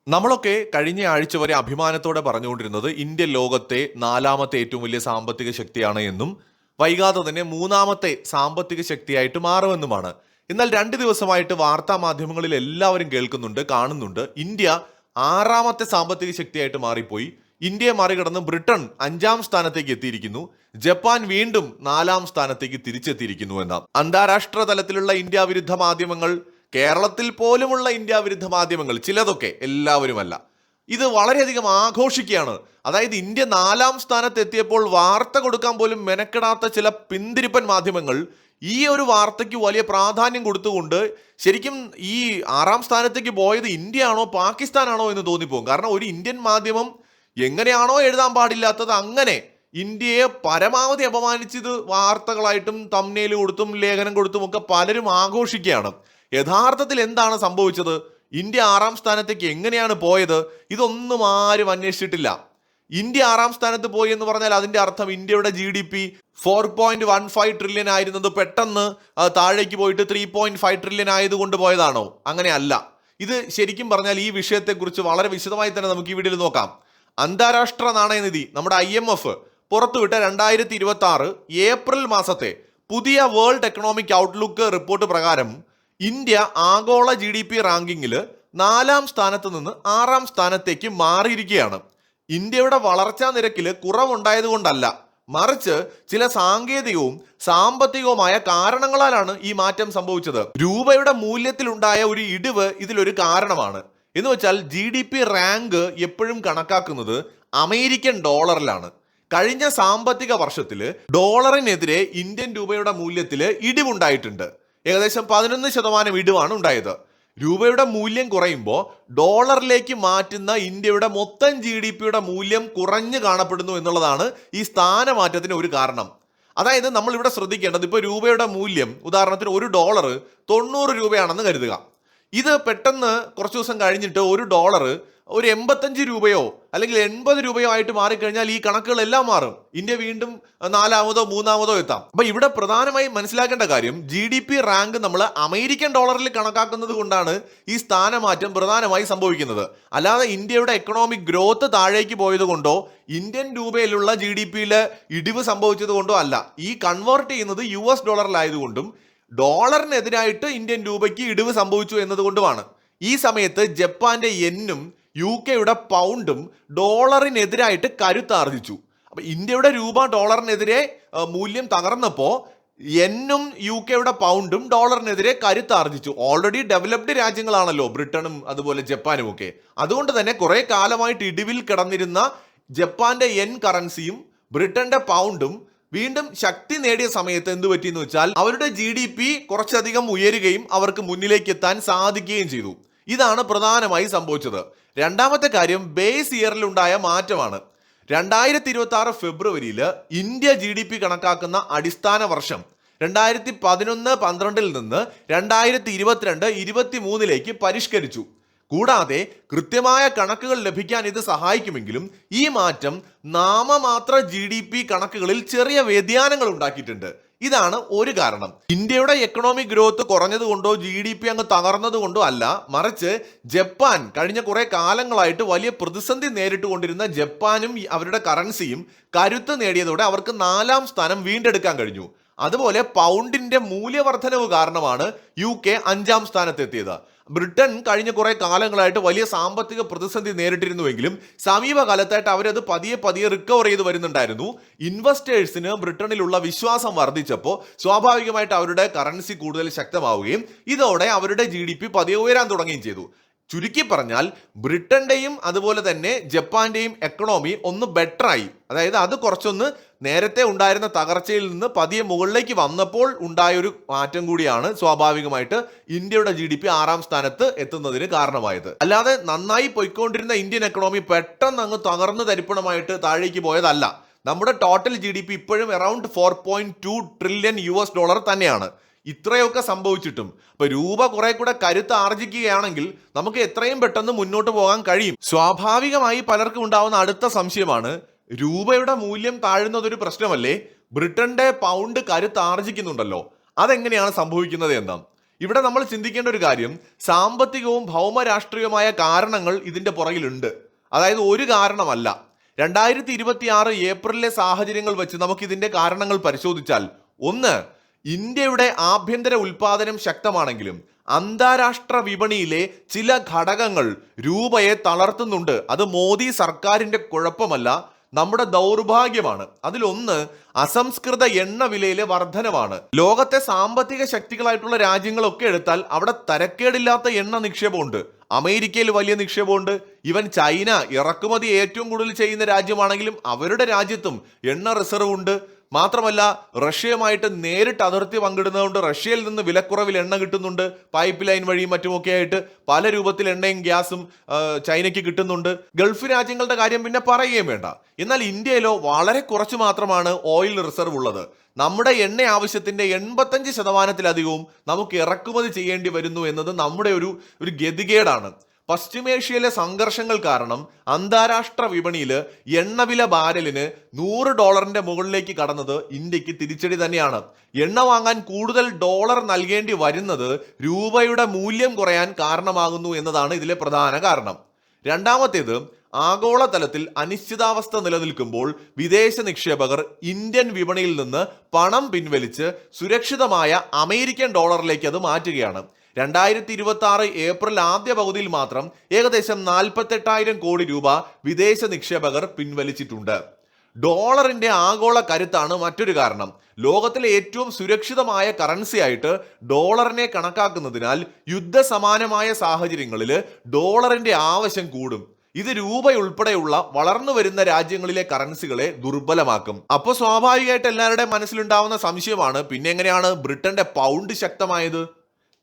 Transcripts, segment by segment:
നമ്മളൊക്കെ കഴിഞ്ഞ ആഴ്ച വരെ അഭിമാനത്തോടെ പറഞ്ഞുകൊണ്ടിരുന്നത് ഇന്ത്യ ലോകത്തെ നാലാമത്തെ ഏറ്റവും വലിയ സാമ്പത്തിക ശക്തിയാണ് എന്നും വൈകാതെ തന്നെ മൂന്നാമത്തെ സാമ്പത്തിക ശക്തിയായിട്ട് മാറുമെന്നുമാണ്. എന്നാൽ 2 ദിവസമായിട്ട് വാർത്താ മാധ്യമങ്ങളിൽ എല്ലാവരും കേൾക്കുന്നുണ്ട്, കാണുന്നുണ്ട്, ഇന്ത്യ ആറാമത്തെ സാമ്പത്തിക ശക്തിയായിട്ട് മാറിപ്പോയി. ഇന്ത്യയെ മറികടന്ന് ബ്രിട്ടൻ 5ാം സ്ഥാനത്തേക്ക് എത്തിയിരിക്കുന്നു. ജപ്പാൻ വീണ്ടും 4ാം സ്ഥാനത്തേക്ക് തിരിച്ചെത്തിയിരിക്കുന്നു എന്ന അന്താരാഷ്ട്ര തലത്തിലുള്ള ഇന്ത്യ വിരുദ്ധ മാധ്യമങ്ങൾ, കേരളത്തിൽ പോലുമുള്ള ഇന്ത്യ വിരുദ്ധ മാധ്യമങ്ങൾ, ചിലതൊക്കെ, എല്ലാവരുമല്ല, ഇത് വളരെയധികം ആഘോഷിക്കുകയാണ്. അതായത് ഇന്ത്യ 4ാം സ്ഥാനത്ത് എത്തിയപ്പോൾ വാർത്ത കൊടുക്കാൻ പോലും മെനക്കെടാത്ത ചില പിന്തിരിപ്പൻ മാധ്യമങ്ങൾ ഈ ഒരു വാർത്തയ്ക്ക് വലിയ പ്രാധാന്യം കൊടുത്തുകൊണ്ട് ശരിക്കും ഈ 6ാം സ്ഥാനത്തേക്ക് പോയത് ഇന്ത്യ ആണോ പാകിസ്ഥാനാണോ എന്ന് തോന്നിപ്പോകും. കാരണം ഒരു ഇന്ത്യൻ മാധ്യമം എങ്ങനെയാണോ എഴുതാൻ പാടില്ലാത്തത് അങ്ങനെ ഇന്ത്യയെ പരമാവധി അപമാനിച്ചത് വാർത്തകളായിട്ടും തംബ്നെയിൽ കൊടുത്തും ലേഖനം കൊടുത്തും ഒക്കെ പലരും ആഘോഷിക്കുകയാണ്. യഥാർത്ഥത്തിൽ എന്താണ് സംഭവിച്ചത്? ഇന്ത്യ 6ാം സ്ഥാനത്തേക്ക് എങ്ങനെയാണ് പോയത്? ഇതൊന്നും ആരും അന്വേഷിച്ചിട്ടില്ല. ഇന്ത്യ 6ാം സ്ഥാനത്ത് പോയി എന്ന് പറഞ്ഞാൽ അതിന്റെ അർത്ഥം ഇന്ത്യയുടെ GDP 4.15 ട്രില്യൺ ആയിരുന്നത് പെട്ടെന്ന് താഴേക്ക് പോയിട്ട് 3.5 ട്രില്യൺ ആയതുകൊണ്ട് പോയതാണോ? അങ്ങനെയല്ല. ഇത് ശരിക്കും പറഞ്ഞാൽ ഈ വിഷയത്തെക്കുറിച്ച് വളരെ വിശദമായി തന്നെ നമുക്ക് ഈ വീഡിയോയിൽ നോക്കാം. അന്താരാഷ്ട്ര നാണയനിധി, നമ്മുടെ IMF പുറത്തുവിട്ട 2026 ഏപ്രിൽ മാസത്തെ പുതിയ വേൾഡ് എക്കണോമിക് ഔട്ട്ലുക്ക് റിപ്പോർട്ട് പ്രകാരം ഇന്ത്യ ആഗോള GDP റാങ്കിങ്ങിൽ 4ാം സ്ഥാനത്ത് നിന്ന് 6ാം സ്ഥാനത്തേക്ക് മാറിയിരിക്കുകയാണ്. ഇന്ത്യയുടെ വളർച്ചാ നിരക്കിൽ കുറവുണ്ടായതുകൊണ്ടല്ല, മറിച്ച് ചില സാങ്കേതികവും സാമ്പത്തികവുമായ കാരണങ്ങളാലാണ് ഈ മാറ്റം സംഭവിച്ചത്. രൂപയുടെ മൂല്യത്തിലുണ്ടായ ഒരു ഇടിവ് ഇതിലൊരു കാരണമാണ്. എന്ന് വെച്ചാൽ GDP റാങ്ക് എപ്പോഴും കണക്കാക്കുന്നത് അമേരിക്കൻ ഡോളറിലാണ്. കഴിഞ്ഞ സാമ്പത്തിക വർഷത്തിൽ ഡോളറിനെതിരെ ഇന്ത്യൻ രൂപയുടെ മൂല്യത്തിൽ ഇടിവുണ്ടായിട്ടുണ്ട്. ഏകദേശം 11% ഇടിവാണ് ഉണ്ടായത്. രൂപയുടെ മൂല്യം കുറയുമ്പോൾ ഡോളറിലേക്ക് മാറ്റുന്ന ഇന്ത്യയുടെ മൊത്തം GDPയുടെ മൂല്യം കുറഞ്ഞു കാണപ്പെടുന്നു എന്നുള്ളതാണ് ഈ സ്ഥാനമാറ്റത്തിന് ഒരു കാരണം. അതായത് നമ്മൾ ഇവിടെ ശ്രദ്ധിക്കേണ്ടത്, ഇപ്പോൾ രൂപയുടെ മൂല്യം ഉദാഹരണത്തിന് $1 90 രൂപയാണെന്ന് കരുതുക. ഇത് പെട്ടെന്ന് കുറച്ച് ദിവസം കഴിഞ്ഞിട്ട് $1 ഒരു 85 രൂപയോ അല്ലെങ്കിൽ 80 രൂപയോ ആയിട്ട് മാറിക്കഴിഞ്ഞാൽ ഈ കണക്കുകളെല്ലാം മാറും. ഇന്ത്യ വീണ്ടും 4ാമതോ 3ാമതോ എത്താം. അപ്പൊ ഇവിടെ പ്രധാനമായും മനസ്സിലാക്കേണ്ട കാര്യം, GDP റാങ്ക് നമ്മൾ അമേരിക്കൻ ഡോളറിൽ കണക്കാക്കുന്നത് കൊണ്ടാണ് ഈ സ്ഥാനമാറ്റം പ്രധാനമായി സംഭവിക്കുന്നത്. അല്ലാതെ ഇന്ത്യയുടെ എക്കണോമിക് ഗ്രോത്ത് താഴേക്ക് പോയത് കൊണ്ടോ ഇന്ത്യൻ രൂപയിലുള്ള GDPയിൽ ഇടിവ് സംഭവിച്ചത് കൊണ്ടോ അല്ല. ഈ കൺവേർട്ട് ചെയ്യുന്നത് US ഡോളറിലായതുകൊണ്ടും ഡോളറിനെതിരായിട്ട് ഇന്ത്യൻ രൂപയ്ക്ക് ഇടിവ് സംഭവിച്ചു എന്നതുകൊണ്ടുമാണ്. ഈ സമയത്ത് ജപ്പാന്റെ യെന്നും UK പൗണ്ടും ഡോളറിനെതിരായിട്ട് കരുത്താർജിച്ചു. അപ്പൊ ഇന്ത്യയുടെ രൂപ ഡോളറിനെതിരെ മൂല്യം തകർന്നപ്പോൾ യെന്നും UK പൗണ്ടും ഡോളറിനെതിരെ കരുത്താർജിച്ചു. ഓൾറെഡി ഡെവലപ്ഡ് രാജ്യങ്ങളാണല്ലോ ബ്രിട്ടനും അതുപോലെ ജപ്പാനും ഒക്കെ. അതുകൊണ്ട് തന്നെ കുറെ കാലമായിട്ട് ഇടിവിൽ കിടന്നിരുന്ന ജപ്പാന്റെ യെൻ കറൻസിയും ബ്രിട്ടന്റെ പൗണ്ടും വീണ്ടും ശക്തി നേടിയ സമയത്ത് എന്ത് പറ്റിയെന്ന് വെച്ചാൽ അവരുടെ GDP കുറച്ചധികം ഉയരുകയും അവർക്ക് മുന്നിലേക്ക് എത്താൻ സാധിക്കുകയും ചെയ്തു. ഇതാണ് പ്രധാനമായി സംഭവിച്ചത്. രണ്ടാമത്തെ കാര്യം ബേസ് ഇയറിൽ ഉണ്ടായ മാറ്റമാണ്. 2026 ഫെബ്രുവരിയിൽ ഇന്ത്യ GDP കണക്കാക്കുന്ന അടിസ്ഥാന വർഷം 2011-12 നിന്ന് 2022-23 പരിഷ്കരിച്ചു. കൂടാതെ കൃത്യമായ കണക്കുകൾ ലഭിക്കാൻ ഇത് സഹായിക്കുമെങ്കിലും ഈ മാറ്റം നാമമാത്ര GDP കണക്കുകളിൽ ചെറിയ വ്യതിയാനങ്ങൾ ഉണ്ടാക്കിയിട്ടുണ്ട്. ഇതാണ് ഒരു കാരണം. ഇന്ത്യയുടെ എക്കണോമിക് ഗ്രോത്ത് കുറഞ്ഞതുകൊണ്ടോ GDP അങ്ങ് തകർന്നതുകൊണ്ടോ അല്ല, മറിച്ച് ജപ്പാൻ കഴിഞ്ഞ കുറെ കാലങ്ങളായിട്ട് വലിയ പ്രതിസന്ധി നേരിട്ടുകൊണ്ടിരുന്ന ജപ്പാനും അവരുടെ കറൻസിയും കരുത്ത് നേടിയതോടെ അവർക്ക് 4ാം സ്ഥാനം വീണ്ടെടുക്കാൻ കഴിഞ്ഞു. അതുപോലെ പൗണ്ടിന്റെ മൂല്യവർദ്ധനവ് കാരണമാണ് UK 5ാം സ്ഥാനത്തെത്തിയത്. ബ്രിട്ടൻ കഴിഞ്ഞ കുറെ കാലങ്ങളായിട്ട് വലിയ സാമ്പത്തിക പ്രതിസന്ധി നേരിട്ടിരുന്നുവെങ്കിലും സമീപകാലത്തായിട്ട് അവരത് പതിയെ റിക്കവർ ചെയ്ത് വരുന്നുണ്ടായിരുന്നു. ഇൻവെസ്റ്റേഴ്സിന് ബ്രിട്ടനിലുള്ള വിശ്വാസം വർദ്ധിച്ചപ്പോൾ സ്വാഭാവികമായിട്ട് അവരുടെ കറൻസി കൂടുതൽ ശക്തമാവുകയും ഇതോടെ അവരുടെ GDP പതിയെ ഉയരാൻ തുടങ്ങുകയും ചെയ്തു. ചുരുക്കി പറഞ്ഞാൽ ബ്രിട്ടന്റെയും അതുപോലെ തന്നെ ജപ്പാന്റെയും എക്കണോമി ഒന്ന് ബെറ്ററായി. അതായത് അത് കുറച്ചൊന്ന് നേരത്തെ ഉണ്ടായിരുന്ന തകർച്ചയിൽ നിന്ന് പതിയെ മുകളിലേക്ക് വന്നപ്പോൾ ഉണ്ടായൊരു മാറ്റം കൂടിയാണ് സ്വാഭാവികമായിട്ട് ഇന്ത്യയുടെ GDP 6ാം സ്ഥാനത്ത് എത്തുന്നതിന് കാരണമായത്. അല്ലാതെ നന്നായി പോയിക്കൊണ്ടിരുന്ന ഇന്ത്യൻ എക്കണോമി പെട്ടെന്ന് അങ്ങ് തകർന്ന് തരിപ്പണമായിട്ട് താഴേക്ക് പോയതല്ല. നമ്മുടെ ടോട്ടൽ GDP ഇപ്പോഴും അറൌണ്ട് 4.2 ട്രില്യൺ US ഡോളർ തന്നെയാണ്. ഇത്രയൊക്കെ സംഭവിച്ചിട്ടും ഇപ്പൊ രൂപ കുറെ കൂടെ കരുത്ത് ആർജിക്കുകയാണെങ്കിൽ നമുക്ക് എത്രയും പെട്ടെന്ന് മുന്നോട്ട് പോകാൻ കഴിയും. സ്വാഭാവികമായി പലർക്കും ഉണ്ടാവുന്ന അടുത്ത സംശയമാണ്, രൂപയുടെ മൂല്യം താഴുന്നതൊരു പ്രശ്നമല്ലേ? ബ്രിട്ടന്റെ പൗണ്ട് കരുത്ത് ആർജിക്കുന്നുണ്ടല്ലോ, അതെങ്ങനെയാണ് സംഭവിക്കുന്നത് എന്ന്. ഇവിടെ നമ്മൾ ചിന്തിക്കേണ്ട ഒരു കാര്യം, സാമ്പത്തികവും ഭൗമരാഷ്ട്രീയവുമായ കാരണങ്ങൾ ഇതിന്റെ പുറകിലുണ്ട്. അതായത് ഒരു കാരണമല്ല. 2026 ഏപ്രിലിലെ സാഹചര്യങ്ങൾ വെച്ച് നമുക്ക് ഇതിന്റെ കാരണങ്ങൾ പരിശോധിച്ചാൽ, ഒന്ന്, ഇന്ത്യയുടെ ആഭ്യന്തര ഉൽപാദനം ശക്തമാണെങ്കിലും അന്താരാഷ്ട്ര വിപണിയിലെ ചില ഘടകങ്ങൾ രൂപയെ തളർത്തുന്നുണ്ട്. അത് മോദി സർക്കാരിന്റെ കുഴപ്പമല്ല, നമ്മുടെ ദൗർഭാഗ്യമാണ്. അതിലൊന്ന് അസംസ്കൃത എണ്ണ വിലയിലെ വർധനമാണ്. ലോകത്തെ സാമ്പത്തിക ശക്തികളായിട്ടുള്ള രാജ്യങ്ങളൊക്കെ എടുത്താൽ അവിടെ തരക്കേടില്ലാത്ത എണ്ണ നിക്ഷേപമുണ്ട്. അമേരിക്കയിൽ വലിയ നിക്ഷേപമുണ്ട്. ഈവൻ ചൈന ഇറക്കുമതി ഏറ്റവും കൂടുതൽ ചെയ്യുന്ന രാജ്യമാണെങ്കിലും അവരുടെ രാജ്യത്തും എണ്ണ റിസർവ് ഉണ്ട്. മാത്രമല്ല, റഷ്യയുമായിട്ട് നേരിട്ട് അതിർത്തി പങ്കിടുന്നതുകൊണ്ട് റഷ്യയിൽ നിന്ന് വിലക്കുറവിൽ എണ്ണ കിട്ടുന്നുണ്ട്. പൈപ്പ് ലൈൻ വഴിയും മറ്റുമൊക്കെ ആയിട്ട് പല രൂപത്തിൽ എണ്ണയും ഗ്യാസും ചൈനയ്ക്ക് കിട്ടുന്നുണ്ട്. ഗൾഫ് രാജ്യങ്ങളുടെ കാര്യം പിന്നെ പറയുകയും വേണ്ട. എന്നാൽ ഇന്ത്യയിലോ വളരെ കുറച്ച് മാത്രമാണ് ഓയിൽ റിസർവ് ഉള്ളത്. നമ്മുടെ എണ്ണ ആവശ്യത്തിന്റെ 85%-ലധികവും നമുക്ക് ഇറക്കുമതി ചെയ്യേണ്ടി വരുന്നു എന്നത് നമ്മുടെ ഒരു ഗതികേടാണ്. പശ്ചിമേഷ്യയിലെ സംഘർഷങ്ങൾ കാരണം അന്താരാഷ്ട്ര വിപണിയിൽ എണ്ണവില ബാരലിന് $100 മുകളിലേക്ക് കടന്നത് ഇന്ത്യക്ക് തിരിച്ചടി തന്നെയാണ്. എണ്ണ വാങ്ങാൻ കൂടുതൽ ഡോളർ നൽകേണ്ടി വരുന്നത് രൂപയുടെ മൂല്യം കുറയാൻ കാരണമാകുന്നു എന്നതാണ് ഇതിലെ പ്രധാന കാരണം. രണ്ടാമത്തേത്, ആഗോളതലത്തിൽ അനിശ്ചിതാവസ്ഥ നിലനിൽക്കുമ്പോൾ വിദേശ നിക്ഷേപകർ ഇന്ത്യൻ വിപണിയിൽ നിന്ന് പണം പിൻവലിച്ച് സുരക്ഷിതമായ അമേരിക്കൻ ഡോളറിലേക്ക് അത് മാറ്റുകയാണ്. 2026 ഏപ്രിൽ ആദ്യ പകുതിയിൽ മാത്രം ഏകദേശം 48,000 കോടി രൂപ വിദേശ നിക്ഷേപകർ പിൻവലിച്ചിട്ടുണ്ട്. ഡോളറിന്റെ ആഗോള കരുത്താണ് മറ്റൊരു കാരണം. ലോകത്തിലെ ഏറ്റവും സുരക്ഷിതമായ കറൻസി ആയിട്ട് ഡോളറിനെ കണക്കാക്കുന്നതിനാൽ യുദ്ധസമാനമായ സാഹചര്യങ്ങളിൽ ഡോളറിന്റെ ആവശ്യം കൂടും. ഇത് രൂപയുൾപ്പെടെയുള്ള വളർന്നു വരുന്ന രാജ്യങ്ങളിലെ കറൻസികളെ ദുർബലമാക്കും. അപ്പോൾ സ്വാഭാവികമായിട്ട് എല്ലാവരുടെയും മനസ്സിലുണ്ടാവുന്ന സംശയമാണ്, പിന്നെ എങ്ങനെയാണ് ബ്രിട്ടന്റെ പൗണ്ട് ശക്തമായത്?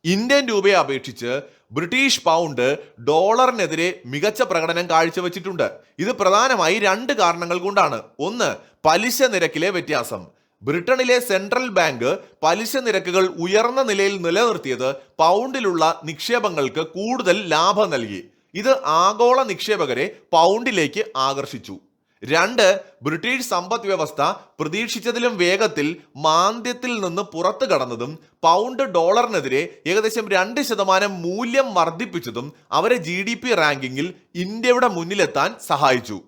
ഇന്ത്യൻ രൂപയെ അപേക്ഷിച്ച് ബ്രിട്ടീഷ് പൗണ്ട് ഡോളറിനെതിരെ മികച്ച പ്രകടനം കാഴ്ചവെച്ചിട്ടുണ്ട്. ഇത് പ്രധാനമായി 2 കാരണങ്ങൾ കൊണ്ടാണ്. ഒന്ന്, പലിശ നിരക്കിലെ വ്യത്യാസം. ബ്രിട്ടനിലെ സെൻട്രൽ ബാങ്ക് പലിശ നിരക്കുകൾ ഉയർന്ന നിലയിൽ നിലനിർത്തിയത് പൗണ്ടിലുള്ള നിക്ഷേപങ്ങൾക്ക് കൂടുതൽ ലാഭം നൽകി. ഇത് ആഗോള നിക്ഷേപകരെ പൗണ്ടിലേക്ക് ആകർഷിച്ചു. 2, ബ്രിട്ടീഷ് സമ്പദ് വ്യവസ്ഥ പ്രതീക്ഷിച്ചതിലും വേഗത്തിൽ മാന്ദ്യത്തിൽ നിന്ന് പുറത്തു കടന്നതും പൗണ്ട് ഡോളറിനെതിരെ ഏകദേശം 2% മൂല്യം വർദ്ധിപ്പിച്ചതും അവരെ GDP റാങ്കിങ്ങിൽ ഇന്ത്യയുടെ മുന്നിലെത്താൻ സഹായിച്ചു.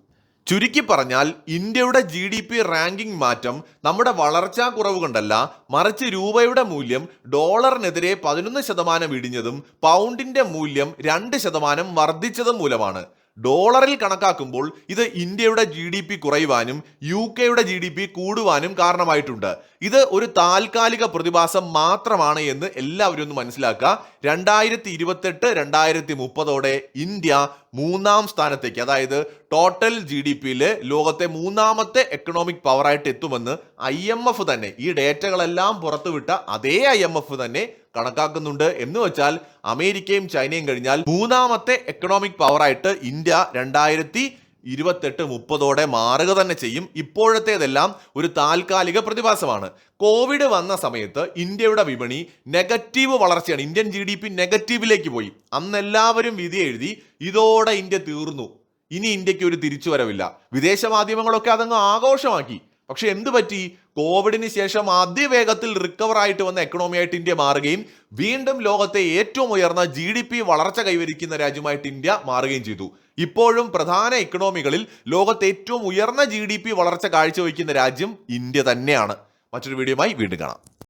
ചുരുക്കി പറഞ്ഞാൽ, ഇന്ത്യയുടെ GDP റാങ്കിംഗ് മാറ്റം നമ്മുടെ വളർച്ചാ കുറവ് കൊണ്ടല്ല, മറിച്ച് രൂപയുടെ മൂല്യം ഡോളറിനെതിരെ 11% ഇടിഞ്ഞതും പൗണ്ടിന്റെ മൂല്യം 2% വർദ്ധിച്ചതും മൂലമാണ്. ഡോളറിൽ കണക്കാക്കുമ്പോൾ ഇത് ഇന്ത്യയുടെ GDP കുറയുവാനും UK GDP കൂടുവാനും കാരണമായിട്ടുണ്ട്. ഇത് ഒരു താൽക്കാലിക പ്രതിഭാസം മാത്രമാണ് എന്ന് എല്ലാവരും ഒന്ന് മനസ്സിലാക്കുക. 2028-2030 ഇന്ത്യ 3ാം സ്ഥാനത്തേക്ക്, അതായത് ടോട്ടൽ GDPയിൽ ലോകത്തെ 3ാമത്തെ എക്കണോമിക് പവറായിട്ട് എത്തുമെന്ന് IMF തന്നെ, ഈ ഡേറ്റകളെല്ലാം പുറത്തുവിട്ട അതേ IMF തന്നെ കണക്കാക്കുന്നുണ്ട്. എന്ന് വെച്ചാൽ അമേരിക്കയും ചൈനയും കഴിഞ്ഞാൽ 3ാമത്തെ എക്കണോമിക് പവറായിട്ട് ഇന്ത്യ 2028-30 മാറുക തന്നെ ചെയ്യും. ഇപ്പോഴത്തേതെല്ലാം ഒരു താൽക്കാലിക പ്രതിഭാസമാണ്. കോവിഡ് വന്ന സമയത്ത് ഇന്ത്യയുടെ വിപണി നെഗറ്റീവ് വളർച്ചയാണ്. ഇന്ത്യൻ GDP നെഗറ്റീവിലേക്ക് പോയി. അന്ന് എല്ലാവരും വിധി എഴുതി, ഇതോടെ ഇന്ത്യ തീർന്നു, ഇനി ഇന്ത്യക്ക് ഒരു തിരിച്ചുവരവില്ല. വിദേശ മാധ്യമങ്ങളൊക്കെ അതങ്ങ് ആഘോഷമാക്കി. പക്ഷെ എന്ത് പറ്റി? കോവിഡിന് ശേഷം അതിവേഗത്തിൽ റിക്കവർ ആയിട്ട് വന്ന എക്കണോമിയായിട്ട് ഇന്ത്യ മാറുകയും വീണ്ടും ലോകത്തെ ഏറ്റവും ഉയർന്ന GDP വളർച്ച കൈവരിക്കുന്ന രാജ്യമായിട്ട് ഇന്ത്യ മാറുകയും ചെയ്തു. ഇപ്പോഴും പ്രധാന എക്കണോമികളിൽ ലോകത്തെ ഏറ്റവും ഉയർന്ന GDP വളർച്ച കാഴ്ചവെക്കുന്ന രാജ്യം ഇന്ത്യ തന്നെയാണ്. മറ്റൊരു വീഡിയോയുമായി വീണ്ടും കാണാം.